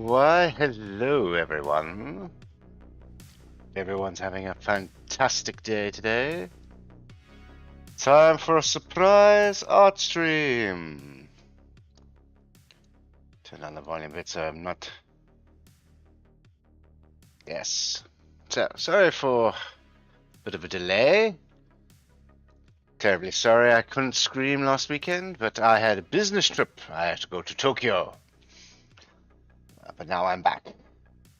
Why, hello everyone. Everyone's having a fantastic day today. Time for a surprise art stream. Turn down the volume a bit so I'm not... Yes. So, sorry for a bit of a delay. Terribly sorry I couldn't stream last weekend, but I had a business trip. I had to go to Tokyo. But now I'm back.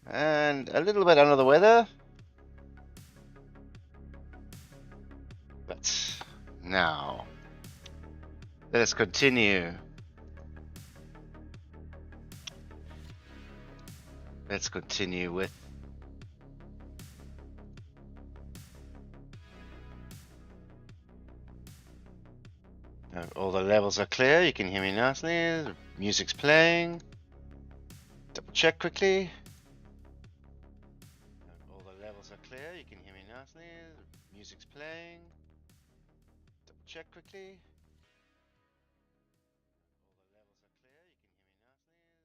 And a little bit under the weather. But now, let us continue. Let's continue with all the levels are clear. You can hear me nicely. The music's playing. Double check quickly. All the levels are clear. You can hear me nicely. The music's playing. Double check quickly. All the levels are clear. You can hear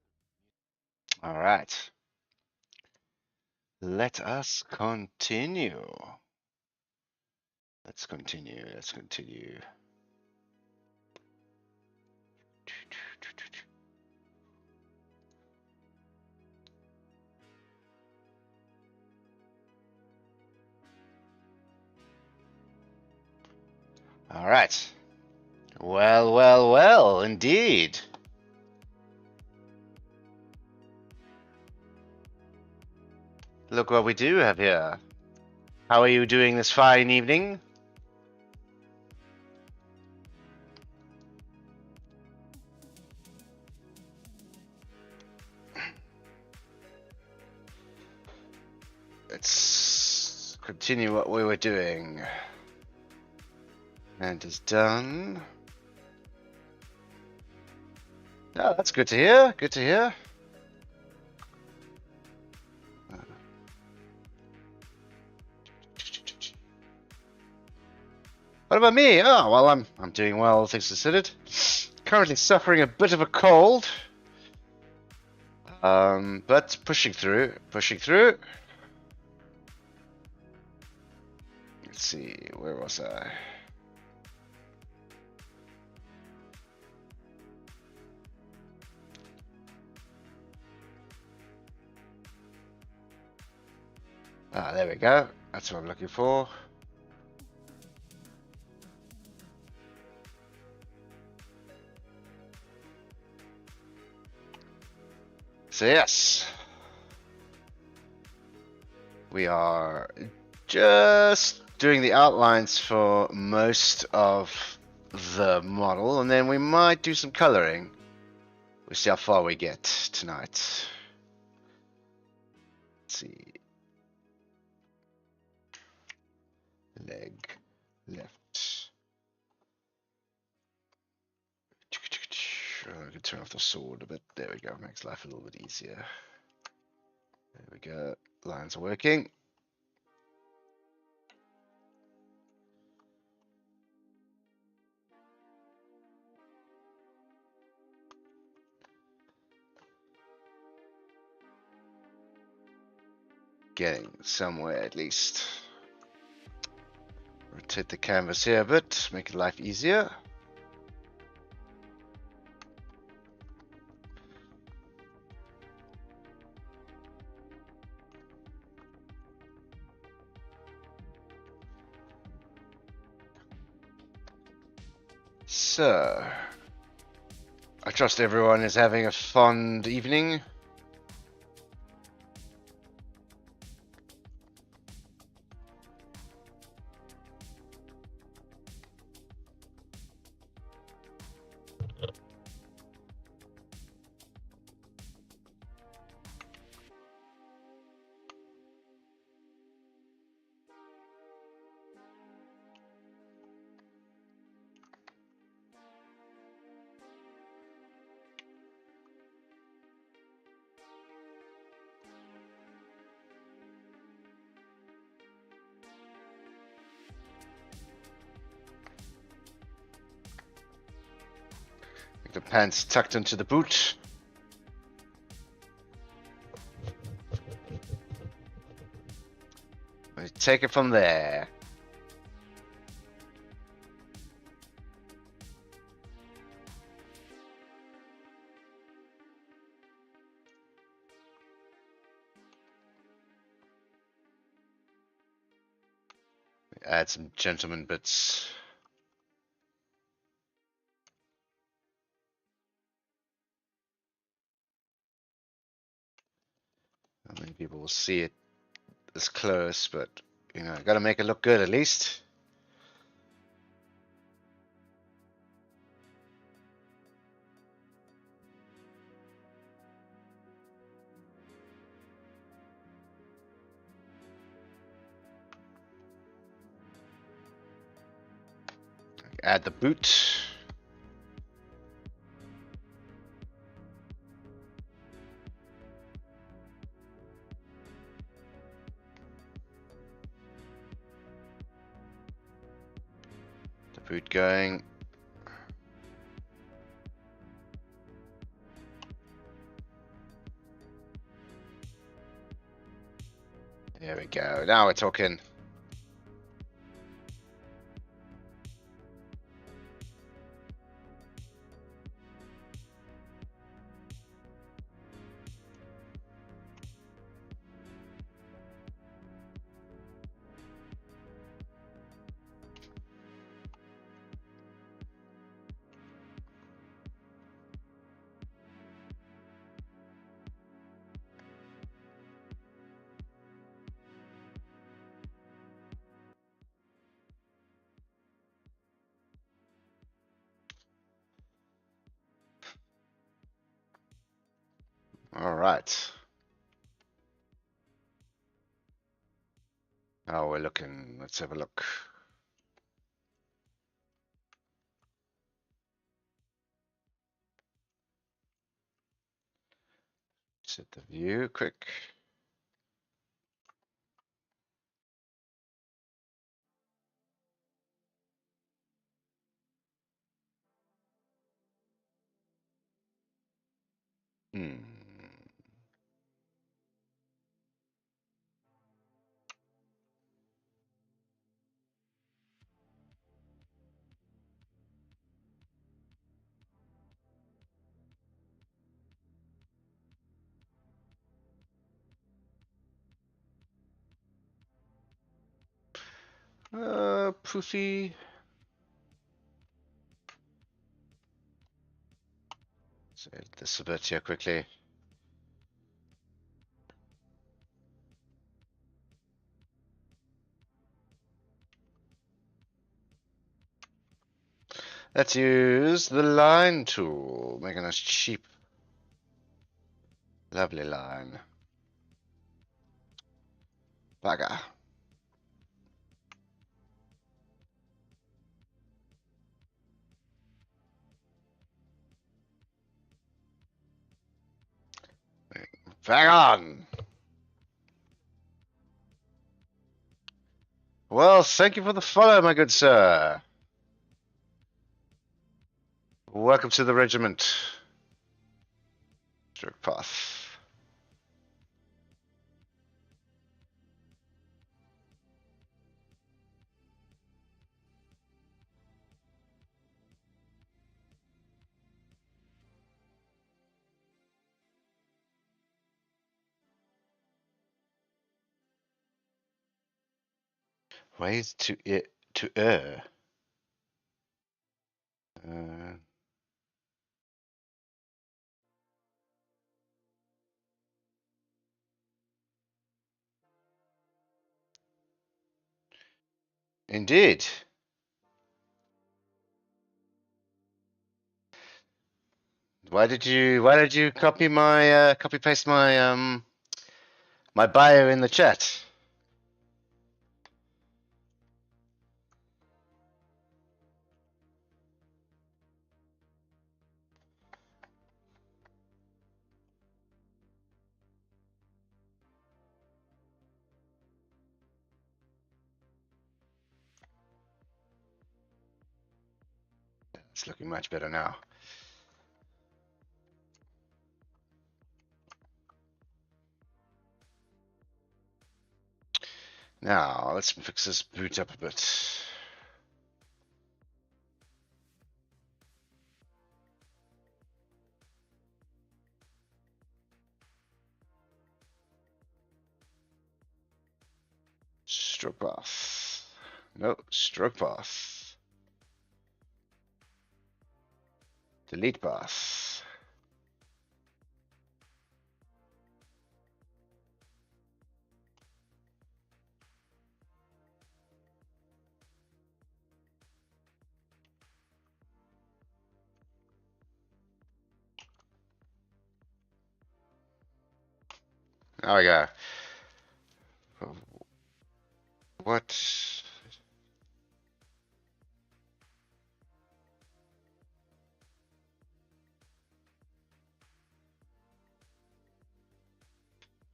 me nicely. All right. Let us continue. Let's continue. Let's continue. All right. Well, well, well, indeed. Look what we do have here. How are you doing this fine evening? Let's continue what we were doing. And it's done. Oh, that's good to hear. Good to hear. What about me? Oh, well, I'm doing well, things considered. Currently suffering a bit of a cold. But pushing through. Let's see, where was I? Ah, there we go. That's what I'm looking for. So yes, we are just doing the outlines for most of the model, and then we might do some coloring. We'll see how far we get tonight. Let's see. Leg left. I can turn off the sword a bit. There we go. Makes life a little bit easier. There we go. Lines are working. Getting somewhere at least. Rotate the canvas here a bit, make life easier. So, I trust everyone is having a fond evening. The pants tucked into the boot. take it from there. Add some gentleman bits. Not many people will see it this close, but you know, gotta make it look good at least. Add the boot. The boot going. There we go. Now we're talking. All right. Now we're looking. Let's have a look. Set the view quick. Poofy. Let's add this a bit here quickly. Let's use the line tool, making us cheap. Lovely line. Bagger. Bang on! Well, thank you for the follow, my good sir. Welcome to the regiment. Jerk path. Ways to err. Indeed. Why did you copy my copy paste my my bio in the chat? It's looking much better now. Now, let's fix this boot up a bit. Stroke path. No, stroke path. Delete path. There we go. What?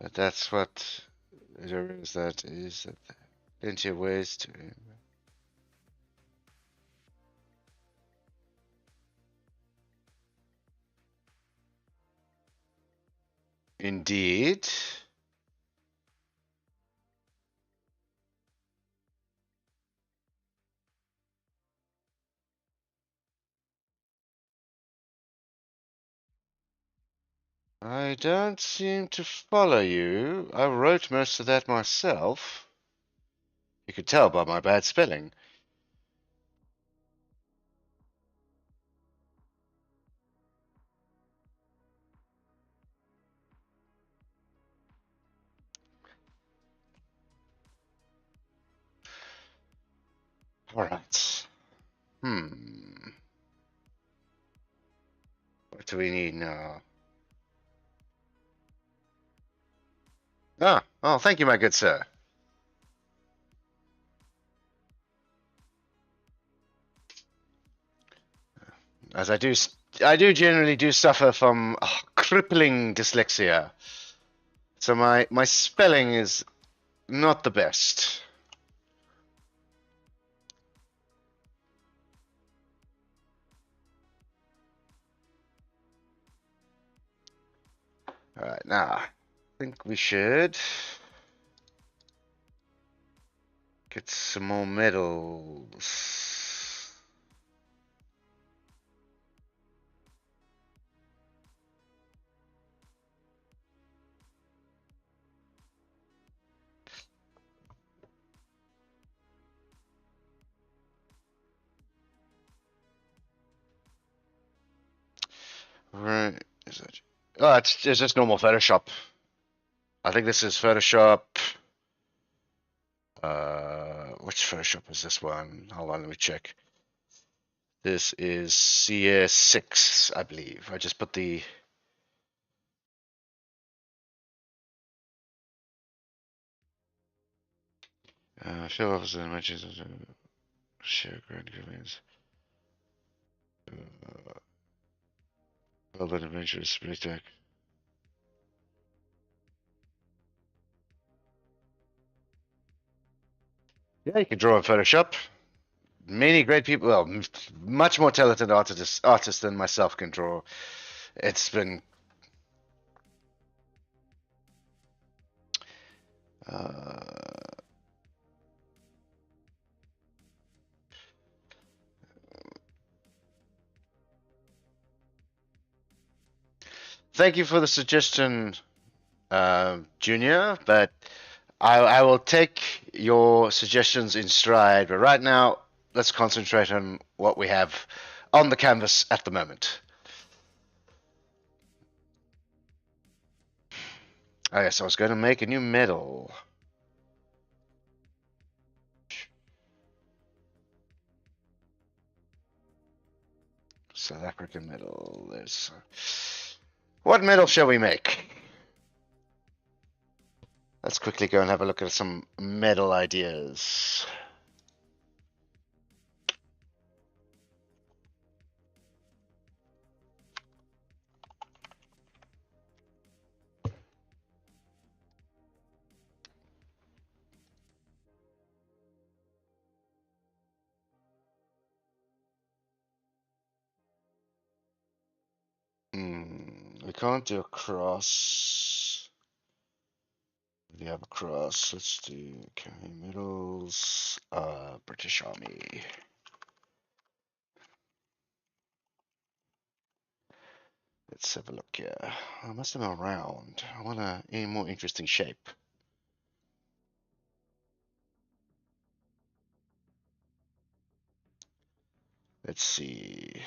But that's what there is. That is plenty of ways to. Indeed. I don't seem to follow you. I wrote most of that myself. You could tell by my bad spelling. Alright. What do we need now? Oh, thank you, my good sir. As I do generally do suffer from crippling dyslexia. So my spelling is not the best. Alright, now, I think we should get some more medals. Right, is it? Oh, it's just normal Photoshop. I think this is Photoshop. Which Photoshop is this one? Hold on, let me check. This is CS6, I believe. I just put the. Show officer images. Share grand commands. Well done, adventures, split deck. Yeah, you can draw in Photoshop. Many great people, well, much more talented artists than myself can draw. It's been. Thank you for the suggestion, Junior, but I will take your suggestions in stride. But right now, let's concentrate on what we have on the canvas at the moment. Oh, yes, I was going to make a new medal. South African medal. There's. What medal shall we make? Let's quickly go and have a look at some medal ideas. We can't do a cross. do we have across? Let's do carrying medals. British Army. Let's have a look here. I must have been around. I want a more interesting shape. Let's see.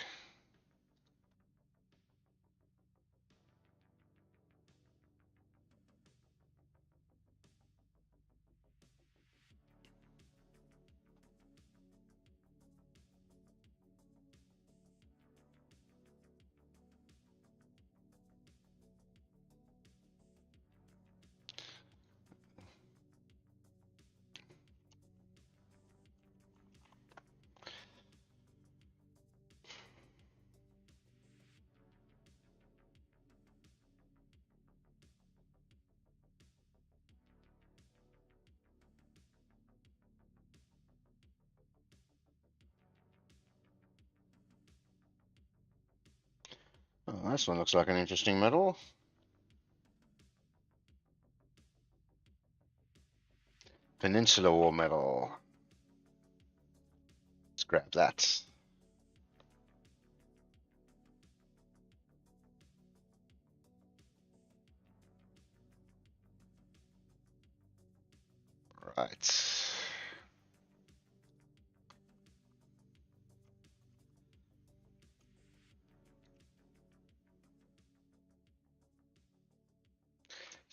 Oh, this one looks like an interesting medal. Peninsular War medal. Let's grab that. Right.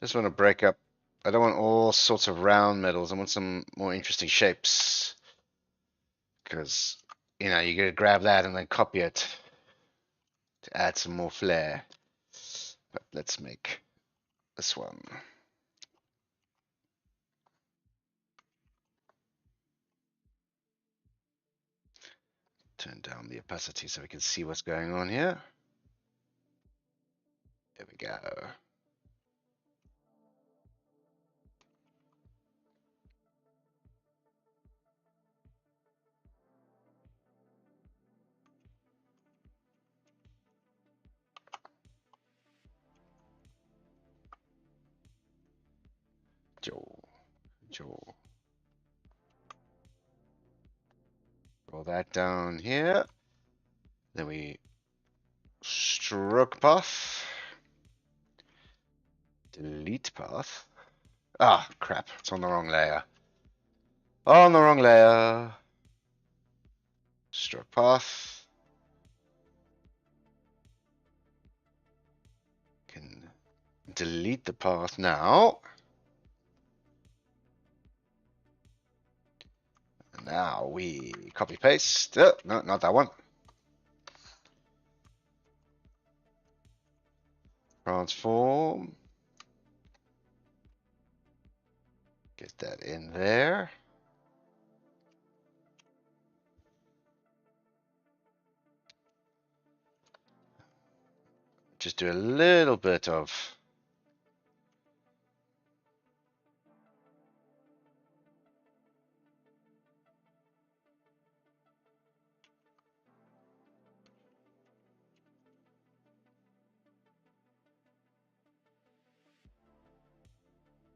Just want to break up. I don't want all sorts of round medals. I want some more interesting shapes. Because, you know, you gotta grab that and then copy it to add some more flair. But let's make this one. Turn down the opacity so we can see what's going on here. There we go. Joe. Roll that down here. Then we stroke path. Delete path. Ah, crap. It's on the wrong layer. On the wrong layer. Stroke path. Can delete the path now. And now we copy paste. Oh, no, not that one. Transform. Get that in there. Just do a little bit of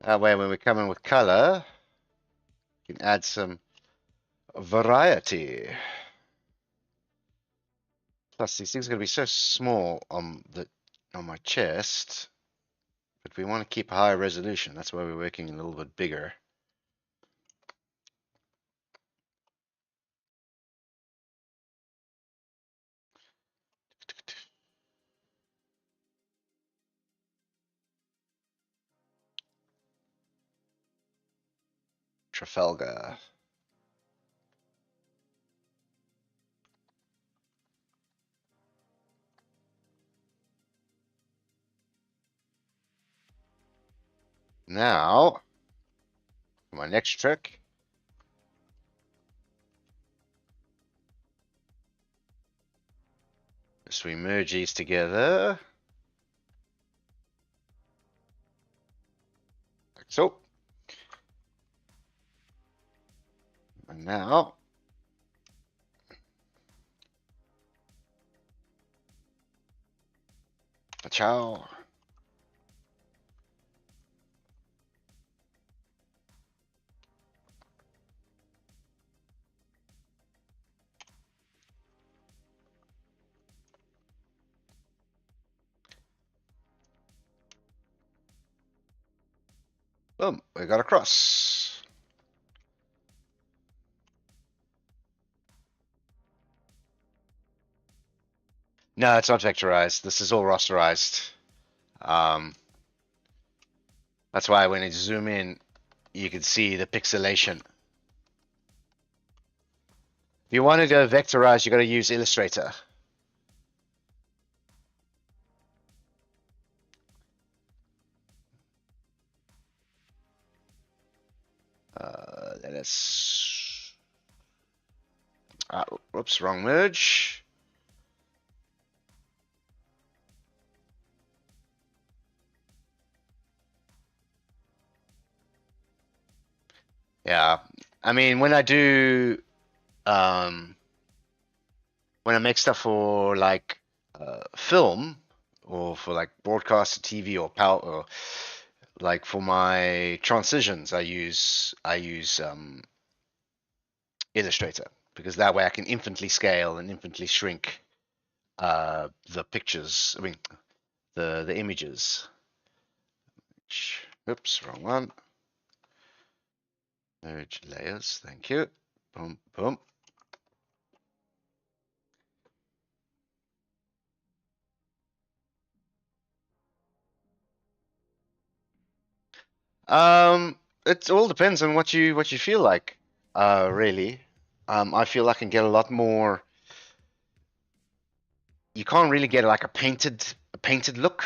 that way when we come in with color, you can add some variety. Plus these things are going to be so small on my chest, but we want to keep a higher resolution. That's why we're working a little bit bigger. Trafalgar. Now, my next trick. Just we merge these together. Like so. And now, ciao. Boom, we got a cross. No, it's not vectorized. This is all rasterized. Um, that's why when you zoom in, you can see the pixelation. If you want to go vectorized, you got to use Illustrator. Let us. Whoops, wrong merge. Yeah, I mean, um, when I make stuff for like film or for like broadcast TV or power or like for my transitions, I use Illustrator because that way I can infinitely scale and infinitely shrink the pictures. I mean the images. Oops, wrong one. Merge layers. Thank you. Boom, boom. It all depends on what you feel like. Really. I feel I can get a lot more. You can't really get like a painted look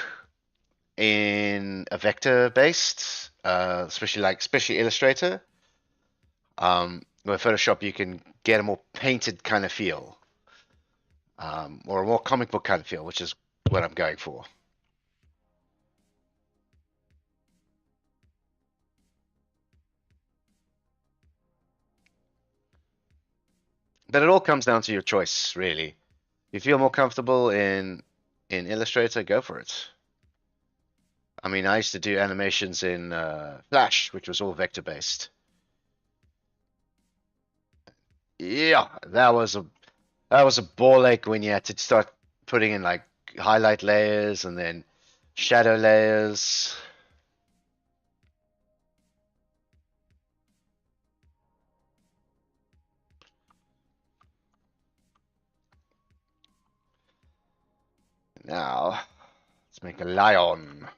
in a vector based, especially Illustrator. With Photoshop you can get a more painted kind of feel, or a more comic book kind of feel, which is what I'm going for. But it all comes down to your choice, really. You feel more comfortable in Illustrator, go for it. I mean, I used to do animations in Flash, which was all vector based. Yeah, that was a ball ache when you had to start putting in like highlight layers and then shadow layers. Now, let's make a lion.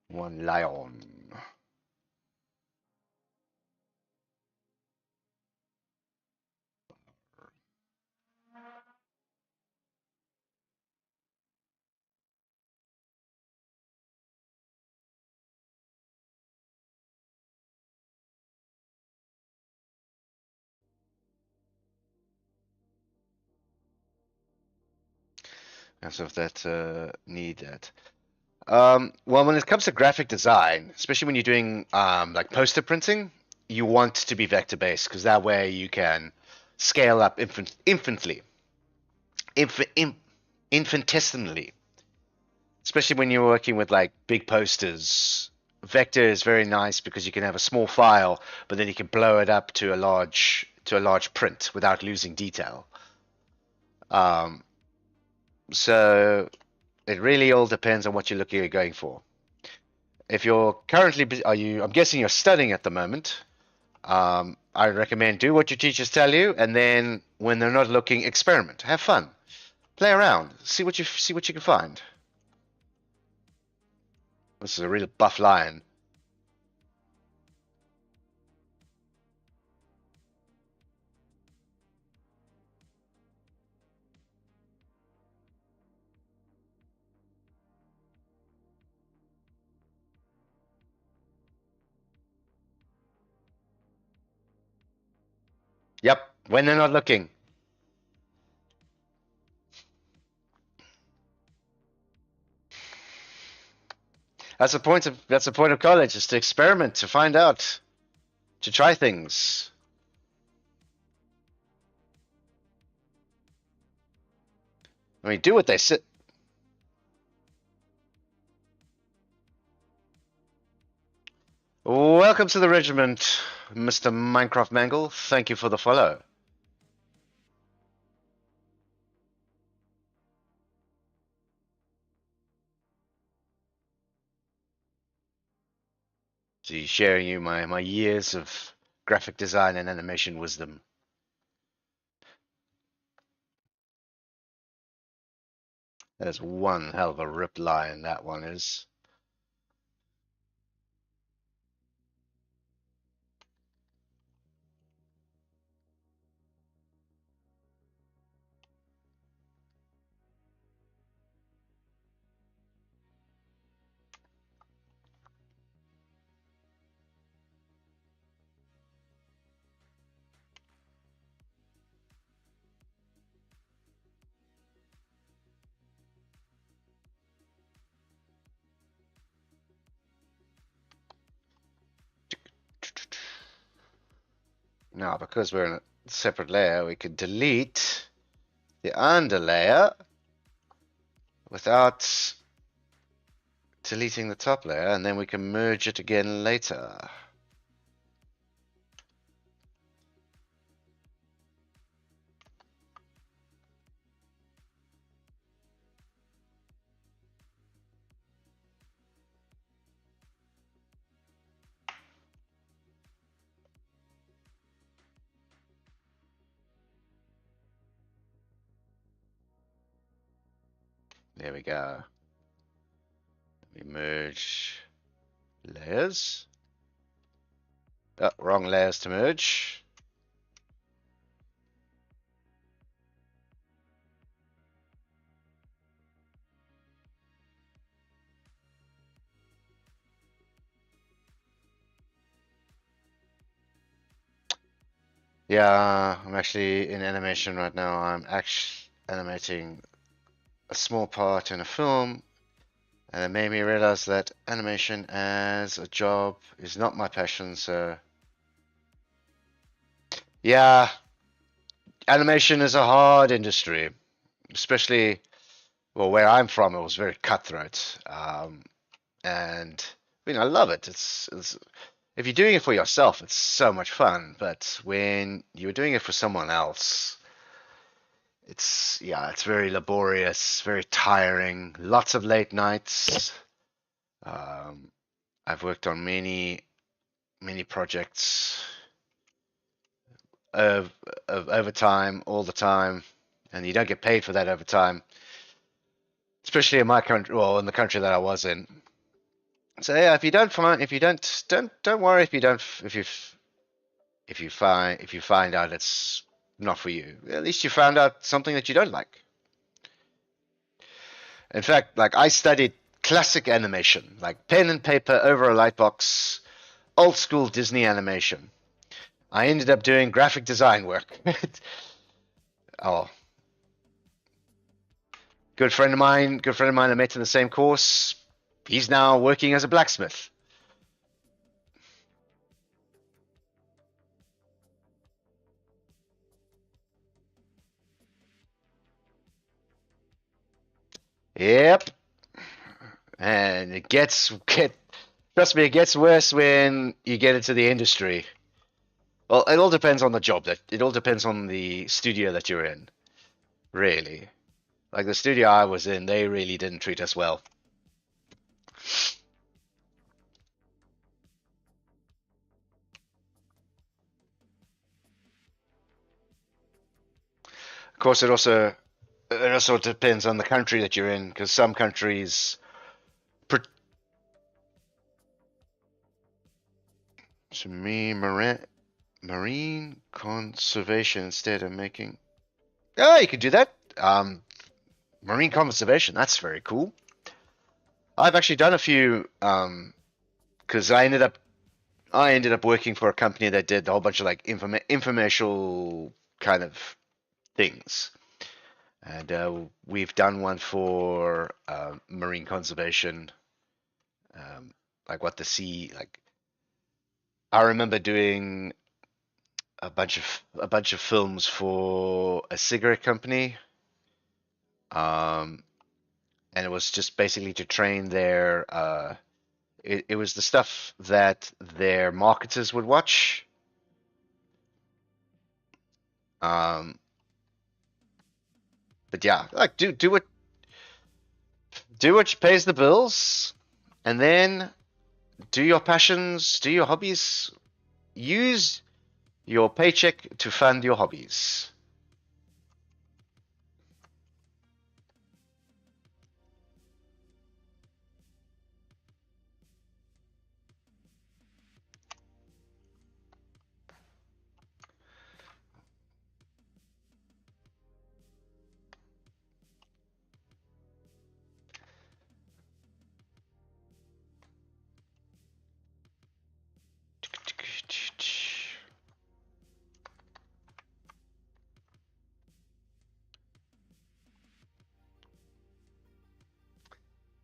One lion. As of that need that. Well, when it comes to graphic design, especially when you're doing like poster printing, you want to be vector based because that way you can scale up inf in, infinitesimally. Especially when you're working with like big posters. Vector is very nice because you can have a small file, but then you can blow it up to a large print without losing detail. Um, so it really all depends on what you're looking at going for. If you're currently, I'm guessing you're studying at the moment. I recommend do what your teachers tell you, and then when they're not looking, experiment, have fun, play around, see what you can find. This is a real buff lion. Yep, when they're not looking. That's the point of college is to experiment, to find out, to try things. I mean, do what they say. Welcome to the regiment, Mr. Minecraft Mangle. Thank you for the follow. See, sharing you my years of graphic design and animation wisdom. That's one hell of a ripped line, that one is. Now, because we're in a separate layer, we could delete the underlayer without deleting the top layer, and then we can merge it again later. There we go. We merge layers. Oh, wrong layers to merge. Yeah, I'm actually in animation right now. I'm actually animating a small part in a film, and it made me realize that animation as a job is not my passion. So, yeah, animation is a hard industry, especially well, where I'm from. It was very cutthroat, and I love it. It's if you're doing it for yourself, it's so much fun. But when you're doing it for someone else, it's very laborious, very tiring, lots of late nights. Um, I've worked on many projects of overtime all the time, and you don't get paid for that overtime, especially in my country, well, in the country that I was in. So yeah, if you don't worry if you find out it's not for you. At least you found out something that you don't like. In fact, like I studied classic animation, like pen and paper over a light box, old school Disney animation. I ended up doing graphic design work. Oh, good friend of mine I met in the same course. He's now working as a blacksmith. Yep. And trust me, it gets worse when you get into the industry. Well, it all depends on the job that it all depends on the studio that you're in, really. Like the studio I was in, they really didn't treat us well. Of course, it also depends on the country that you're in, because some countries, to me, marine conservation instead of making. Oh, you could do that. Marine conservation. That's very cool. I've actually done a few. Because I ended up working for a company that did a whole bunch of like informational kind of things, and we've done one for marine conservation, um, like what the sea like. I remember doing a bunch of films for a cigarette company, um, and it was just basically to train their. It was the stuff that their marketers would watch. Um, but yeah, like do what pays the bills, and then do your passions, do your hobbies. Use your paycheck to fund your hobbies.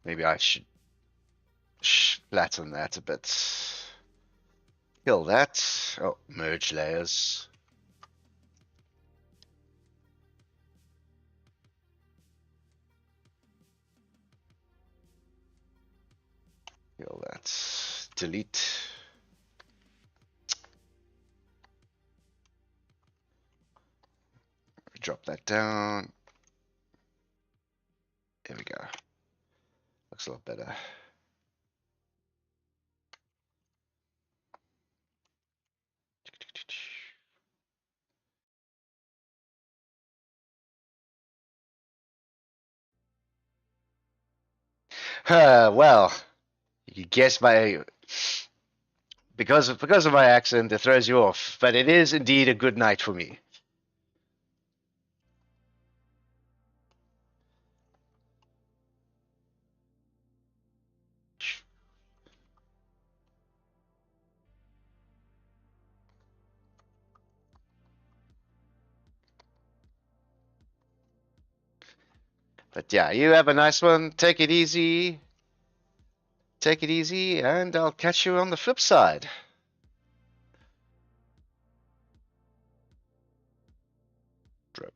Maybe I should flatten that a bit. Kill that. Oh, merge layers. Kill that. Delete. Drop that down. There we go. Looks a lot better. Well, you guess my because of my accent, it throws you off. But it is indeed a good night for me. But yeah, you have a nice one. Take it easy. Take it easy, and I'll catch you on the flip side. Stroke.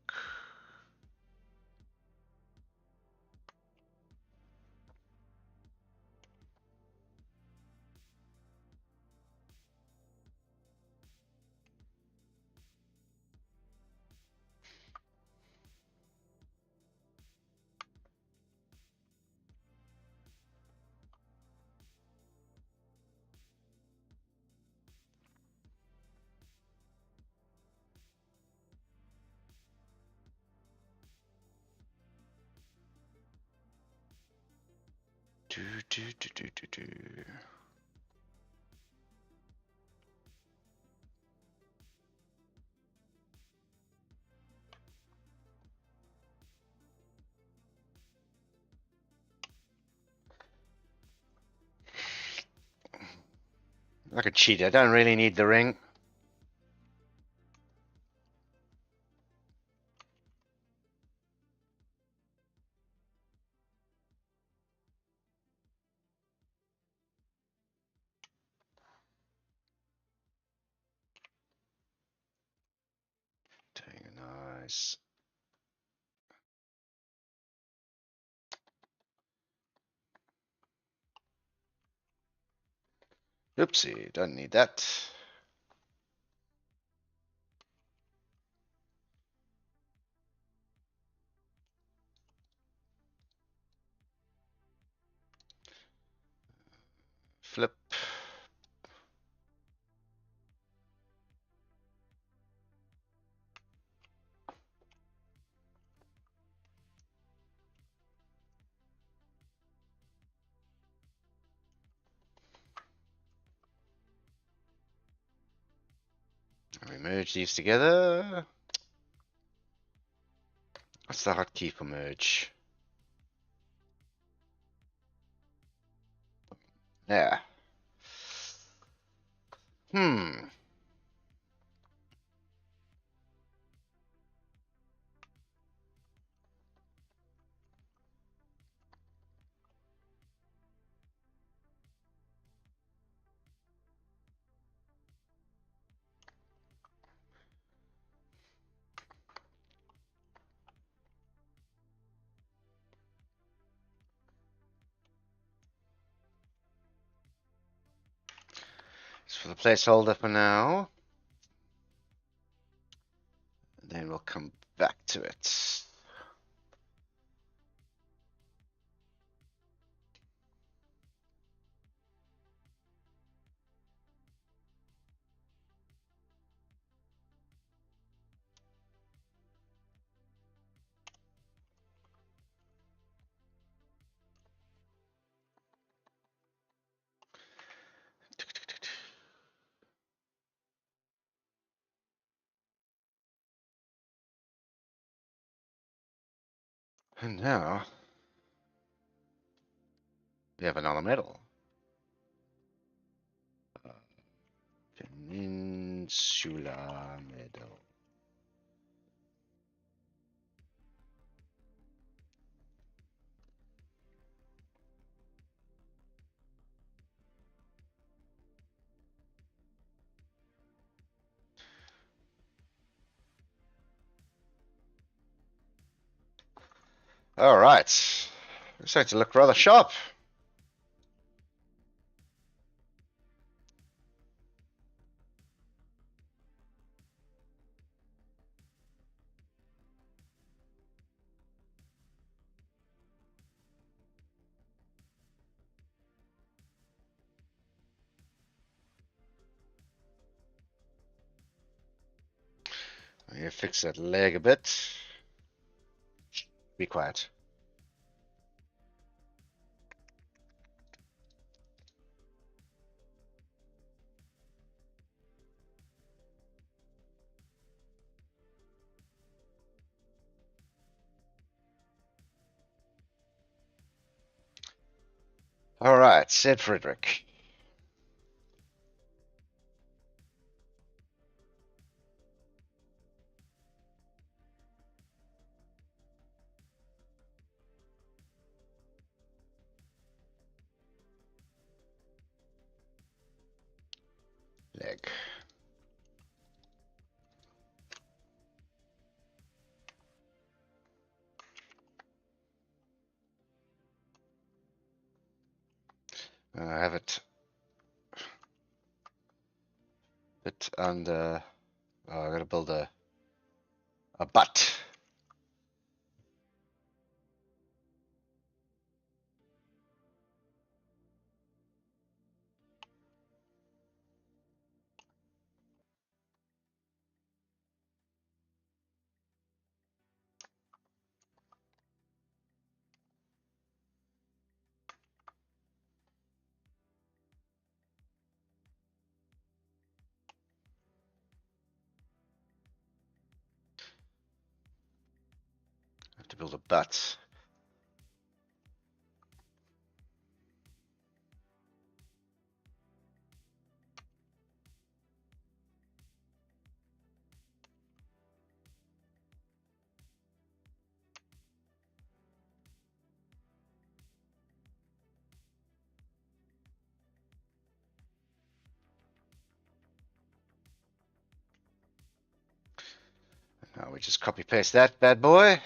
Do, do, do, do, do, do. I could cheat. I don't really need the ring. Dang, nice. Oopsie, don't need that. Flip. We merge these together. What's the hotkey for merge? Yeah. Hmm. It's for the placeholder for now. Then we'll come back to it. And now we have another medal. Peninsula Medal. All right. It's starting to look rather sharp. I'm gonna fix that leg a bit. Be quiet. All right, said Frederick. Leg. I have it bit under. Oh, I gotta build a butt. I have to build a butt. Now we just copy paste that bad boy.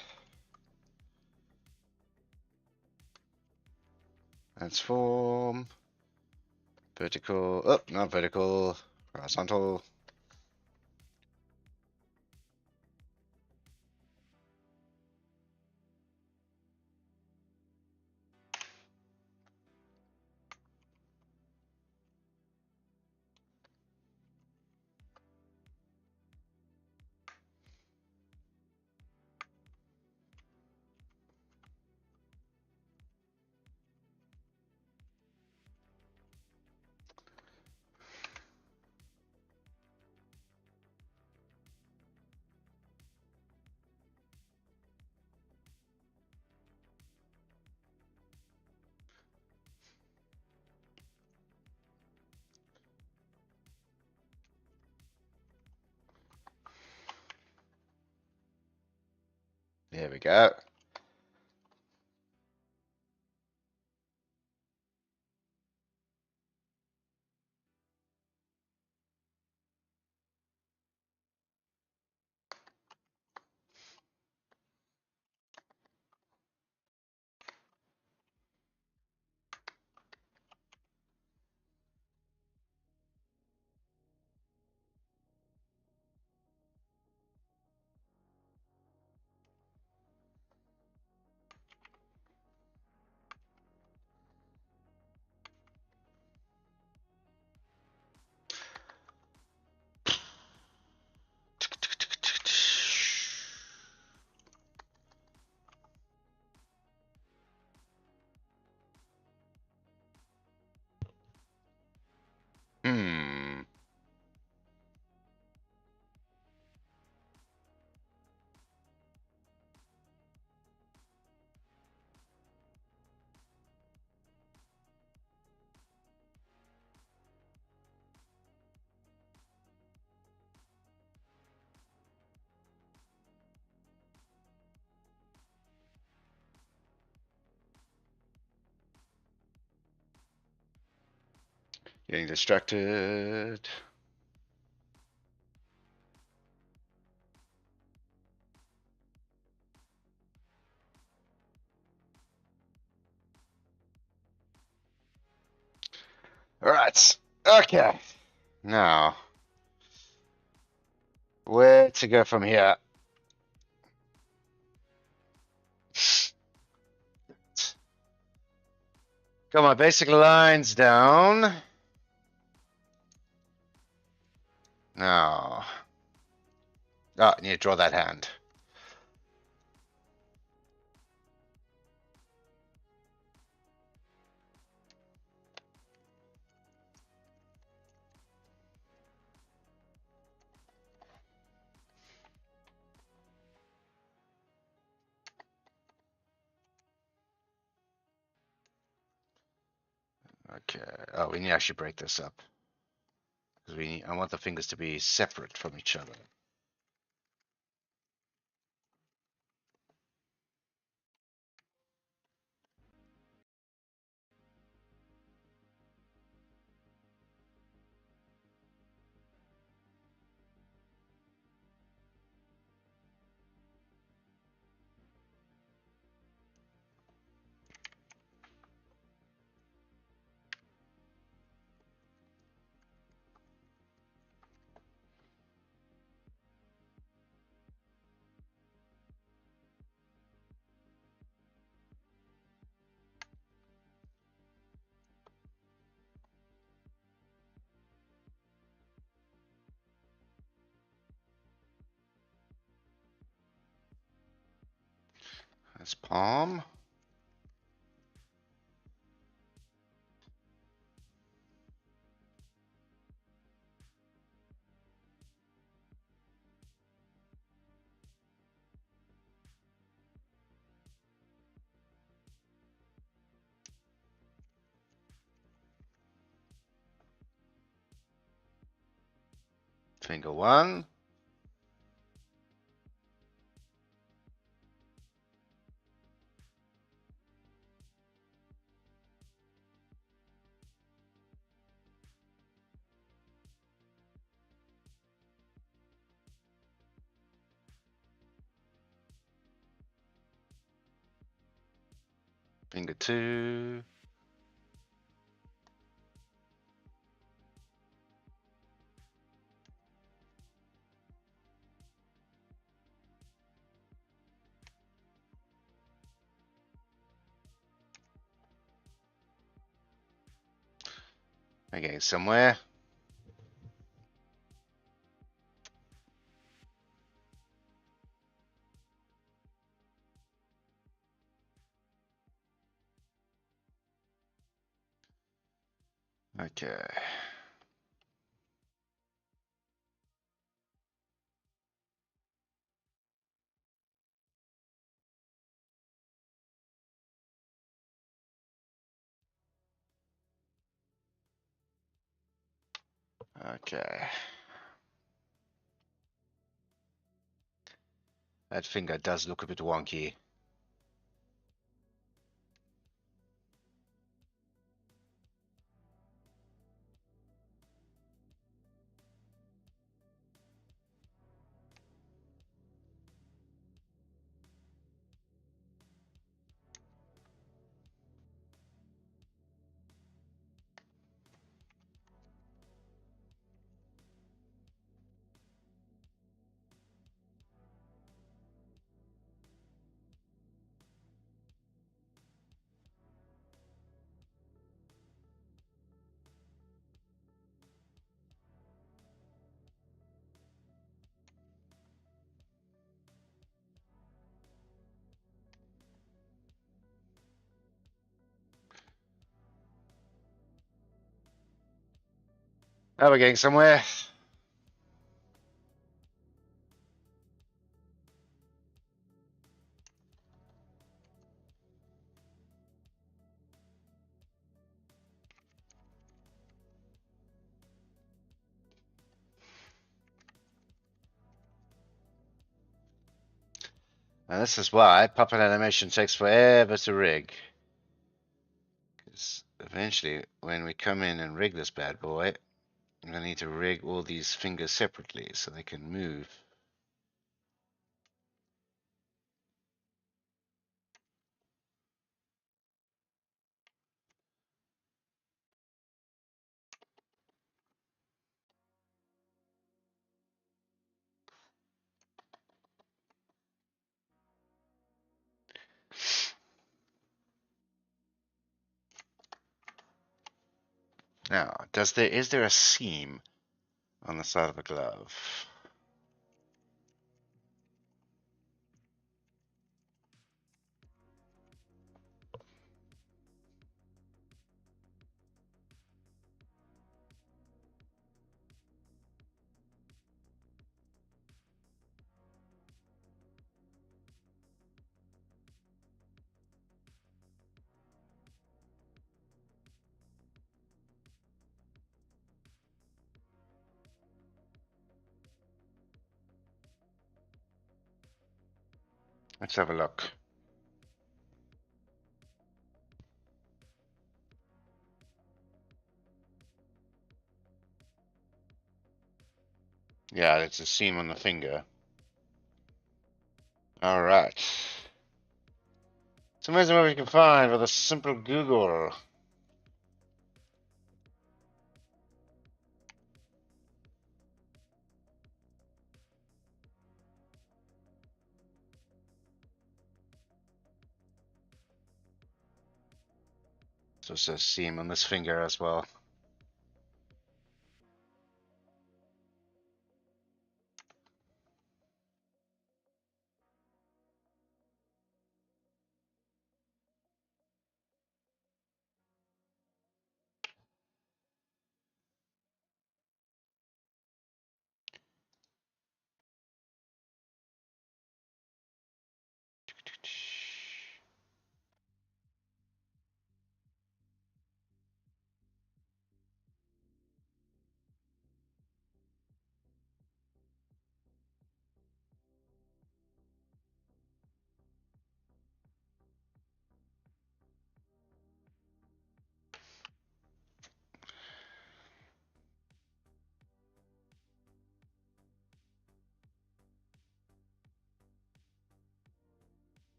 Transform. Vertical. Oh, not vertical. Horizontal. There we go. Hmm. Getting distracted. Alright. Okay. Now, where to go from here? Got my basic lines down. Now. I need to draw that hand. Okay. Oh, we need to actually break this up. Because I want the fingers to be separate from each other. That's palm. Finger one. Finger two. Okay, somewhere. Okay. Okay. That finger does look a bit wonky. Oh, we're getting somewhere. And this is why puppet animation takes forever to rig. Because Eventually, when we come in and rig this bad boy, I'm going to need to rig all these fingers separately so they can move. Now, is there a seam on the side of a glove? Let's have a look. Yeah, it's a seam on the finger. All right. It's amazing what we can find with a simple Google. So it's a seam on this finger as well.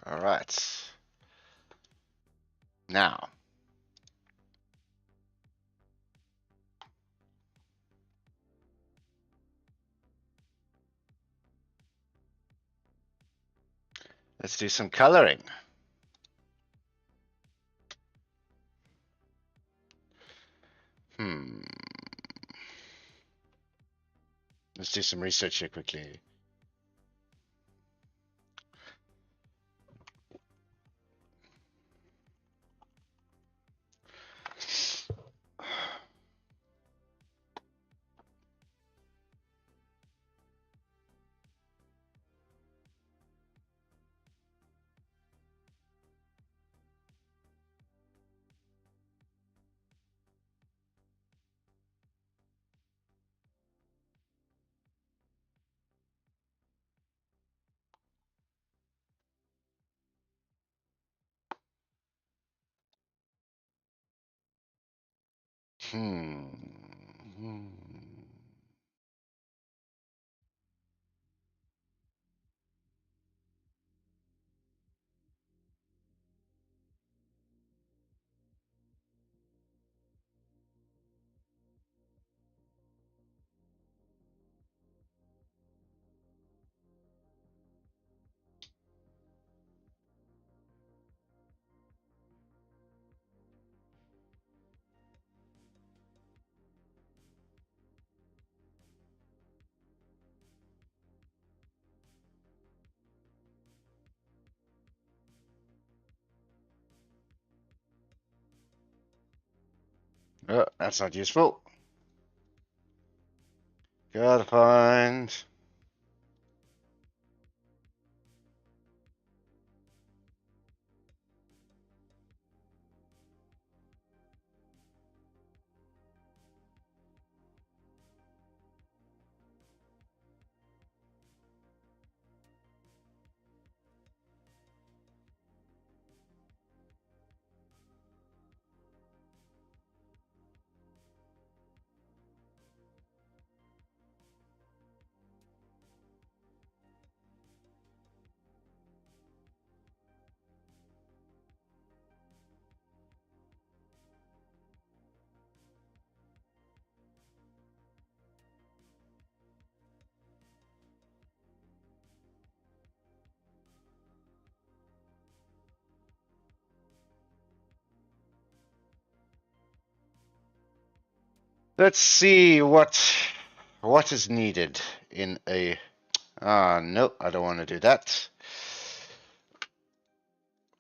All right. Now, let's do some coloring. Let's do some research here quickly. Hmm. Oh, that's not useful. Gotta find. Let's see what is needed in a. No, I don't want to do that.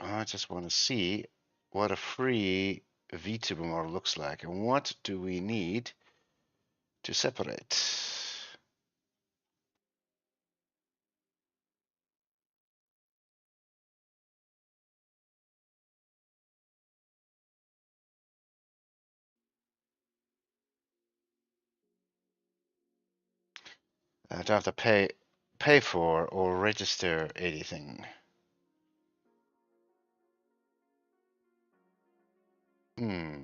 I just want to see what a free Vtuber model looks like and what do we need to separate. I don't have to pay for or register anything. Hmm.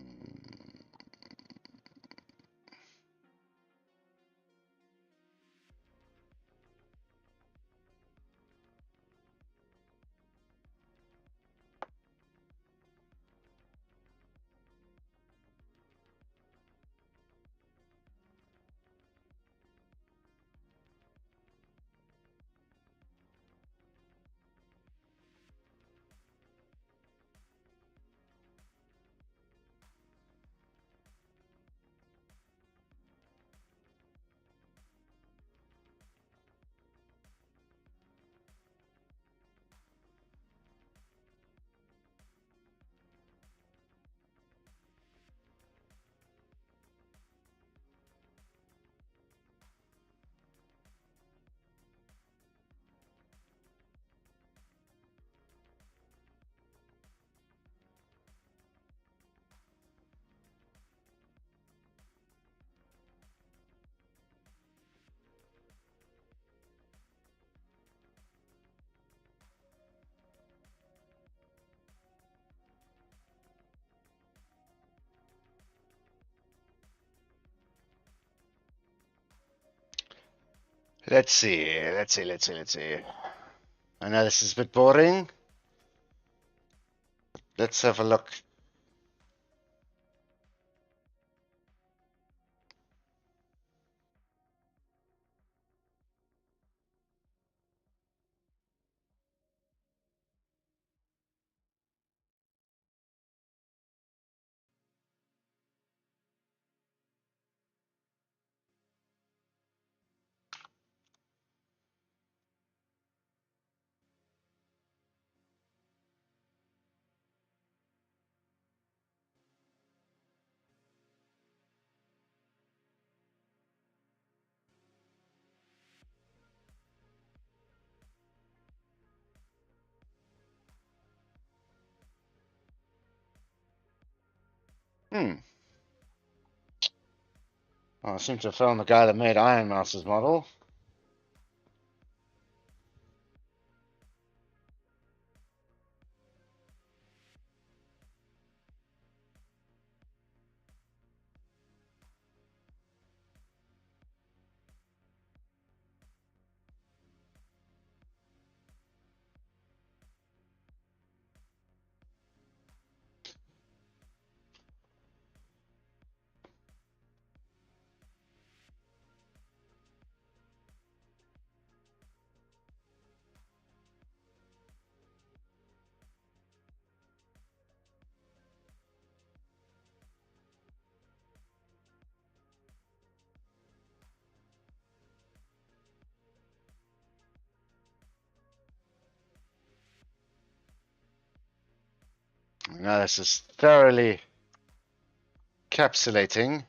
Let's see. I know this is a bit boring. Let's have a look. Hmm. Well, I seem to have found the guy that made Iron Mouse's model. Now this is thoroughly capsulating.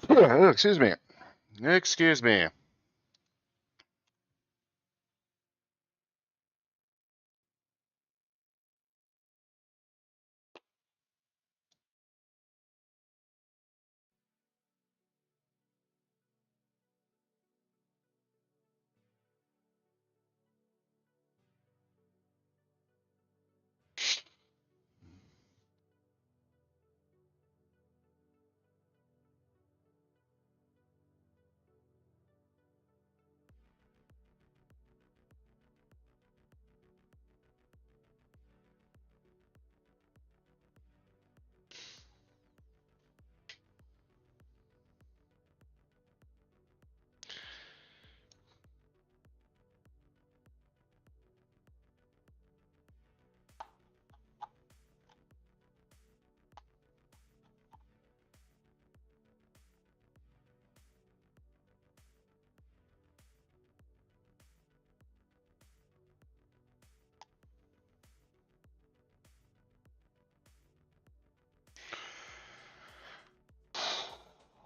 Oh, excuse me. Excuse me.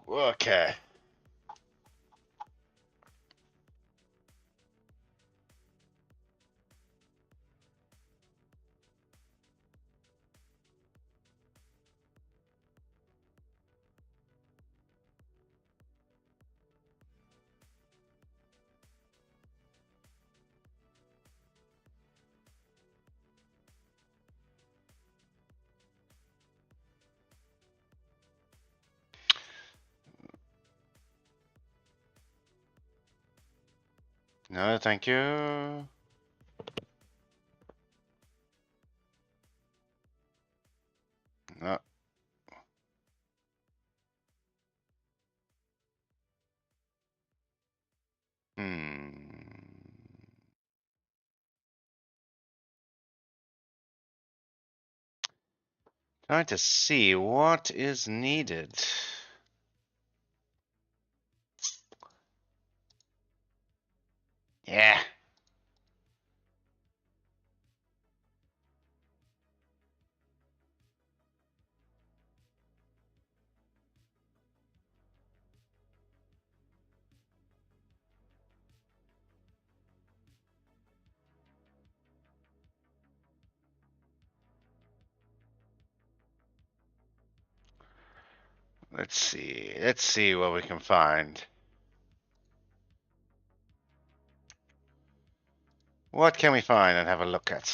Okay. No, thank you. No. Hmm. Trying to see what is needed. Yeah. Let's see. Let's see what we can find. What can we find and have a look at?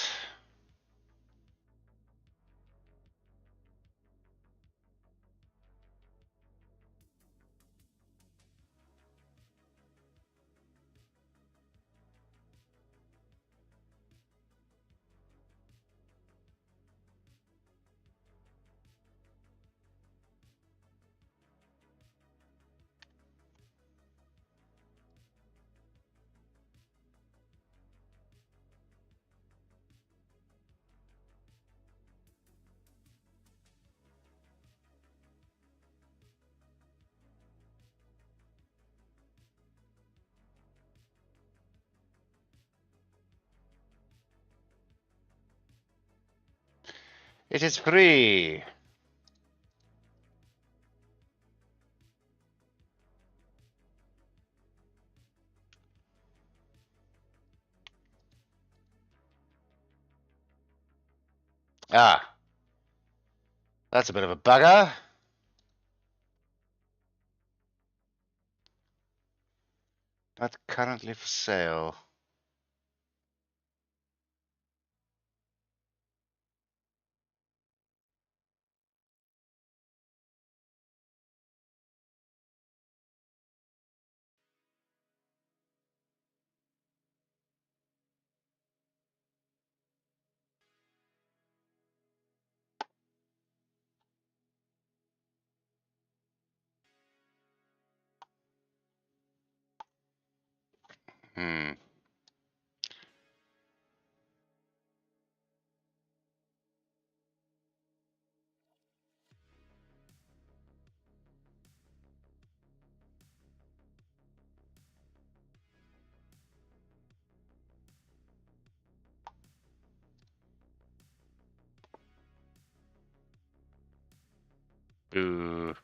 It is free. Ah, that's a bit of a bugger. Not currently for sale. Hmm. Boo.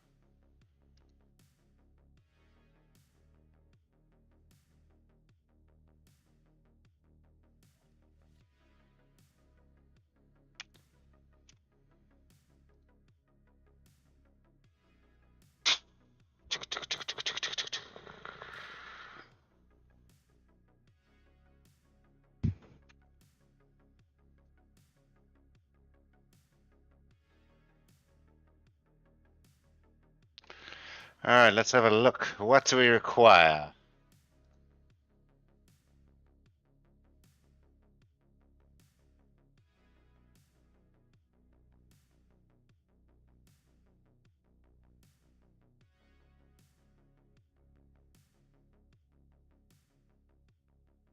All right, let's have a look. What do we require?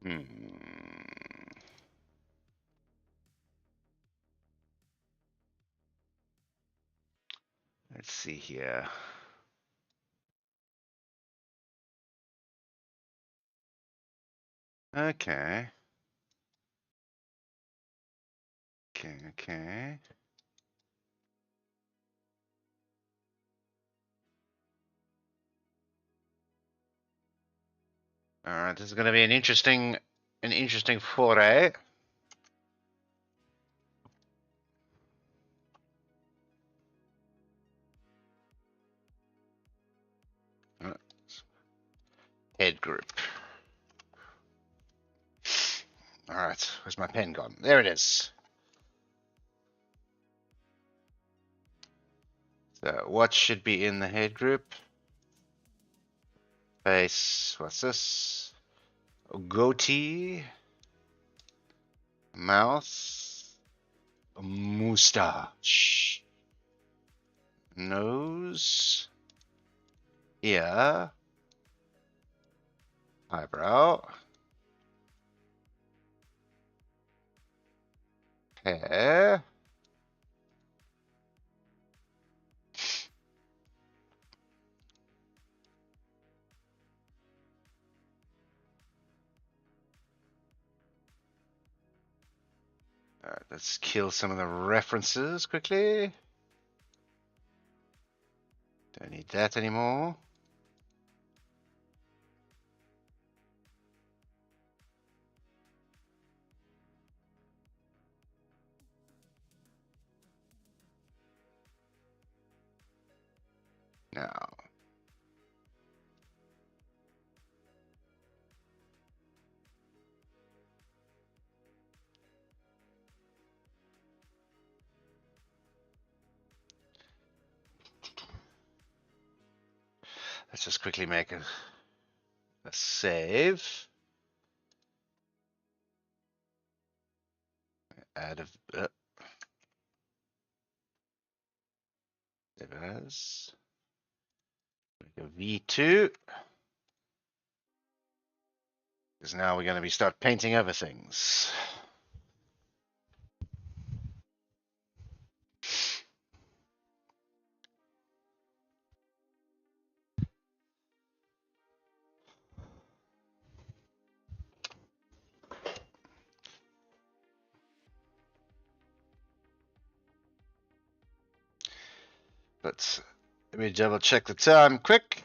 Hmm. Let's see here. Okay. Okay. Alright, this is going to be an interesting foray. Head group. Alright, where's my pen gone? There it is. So, what should be in the head group? Face, what's this? Goatee. Mouth. Moustache. Nose. Ear. Eyebrow. Hair. Alright, let's kill some of the references quickly. Don't need that anymore. Now, let's just quickly make a save. Add a there it is. Make a V2. Because now we're going to be start painting over things. But let me double check the time quick.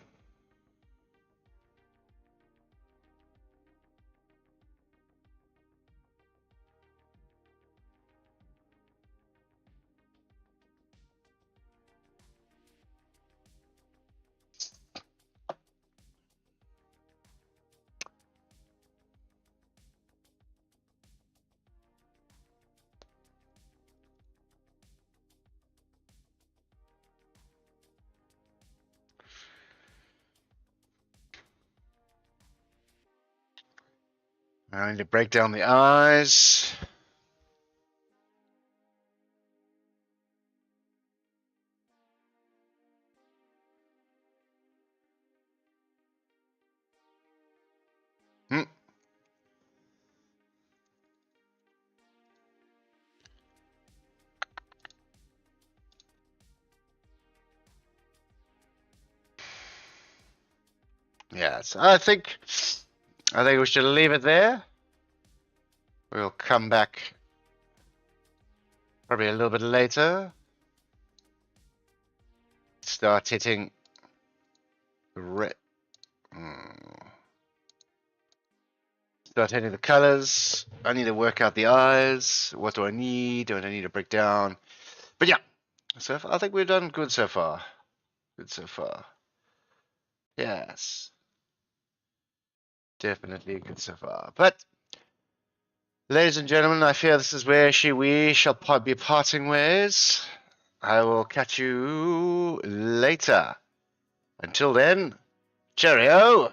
I need to break down the eyes. Yes, I think we should leave it there. We'll come back probably a little bit later. Start hitting red. Start hitting the colors. I need to work out the eyes. What do I need? Do I need to break down? But yeah, so I think we've done good so far. Good so far. Yes. Definitely good so far. But ladies and gentlemen, I fear this is where we shall be parting ways. I will catch you later. Until then, cheerio!